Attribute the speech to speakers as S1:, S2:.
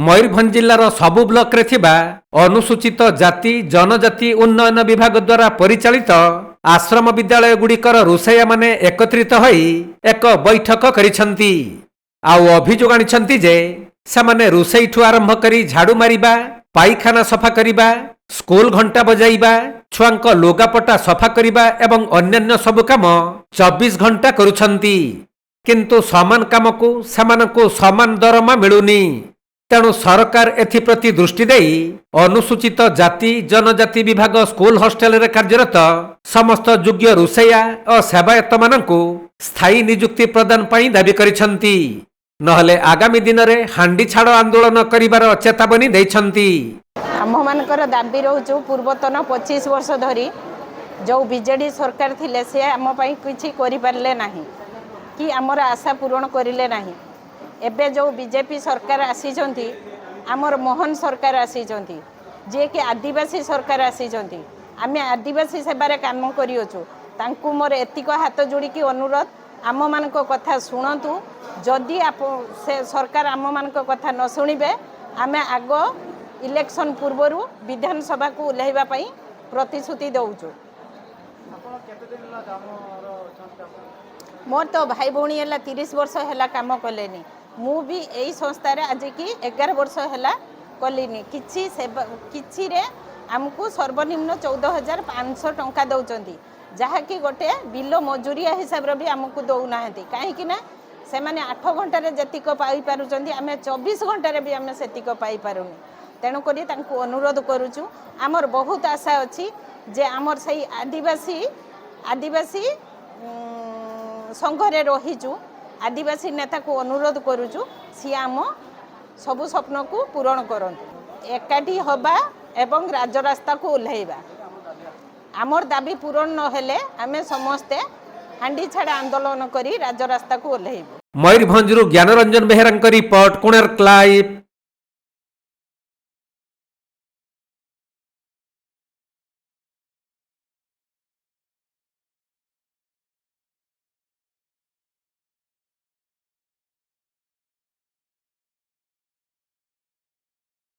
S1: मयूरभंज जिल्लार सबु ब्लॉक रे थिबा अनुसूचित जाति जनजाति उन्नयन विभाग द्वारा परिचालित आश्रम विद्यालय गुड़िकर रोषैया माने एकत्रित होई एक बैठक करिसंती। आउ अभियोग आनिसंती जे सेमाने रोषैठु आरंभ करी झाड़ू मारिबा, पाइखाना सफा करिबा, स्कूल घंटा बजाइबा, छुआंक लुगापटा सफा करिबा एवं अन्यान्य सब काम 24 घंटा करुछंती। किंतु समान कामकु सेमानकु समान दरमा मिलुनी। तेणु सरकार एथिप्रति दृष्टि देई अनुसूचित जाति जनजाति विभाग स्कूल हॉस्टेल रे कार्यरत समस्त योग्य रोषैया और सेवायत मानकु स्थायी नियुक्ति प्रदान पाई दाबी करिसंती। नहले आगामी दिन रे हांडी छाड़ आंदोलन करिवार चेतावनी दैछंती।
S2: आम मानकर दाबी रोचु पूर्वतन 25 वर्ष धरी जो बीजेडी सरकार थिले से आम पई किछि करि पारले नाही कि आमर आशा पूरण करिले नाही। एबे जो बीजेपी सरकार आसीचंती आमर मोहन सरकार आसीचंती जे कि आदिवासी सरकार आसीचंती। आमे आदिवासी सेवारे काम करियोचु। तांकु मोर एतिक हाथ जोड़ी की अनुरोध आम मानक कथा शुणतु। जदि आप से सरकार आम मानक कथा न शुणिबे आमे आगो इलेक्शन पूर्वरु विधानसभा को उल्लेवा पई प्रतिश्रुति दउचु। मोर तो भाई भौणी है 30 वर्ष है काम कलेनी। मु भी यही संस्था रे आज की 11 वर्ष है कलिनी। किछि सेवा किछि रे आमको सर्वनिम्न 14,500 टंका दउचंती जहाँकि गोटे बिलो मजूरिया हिसाब रे भी आमको दउना हती। काहे कि ना से माने 8 घंटा रे जतिक पाई पारुचंती आमे 24 घंटा रे भी आमे सेतिक पाई पारुनी। तेणु करी तांको अनुरोध करूचु। आमर बहुत आशा अछि जे आमर सही आदिवासी संघ रे रहिचु। आदिवासी नेता को अनुरोध करूचु सी आम सबु स्वप्न को पूरण करंतु। एकाठी हबा एवं राजरास्ता को उल्लेइबा। आमर दाबी पूरण न हेले आमे समस्ते हांडी छाड़ा आंदोलन करी राजरास्ता को उल्लेइबु।
S1: मयूरभंजरु ज्ञानरंजन बेहेरांक रिपोर्ट कोणार्क लाइव।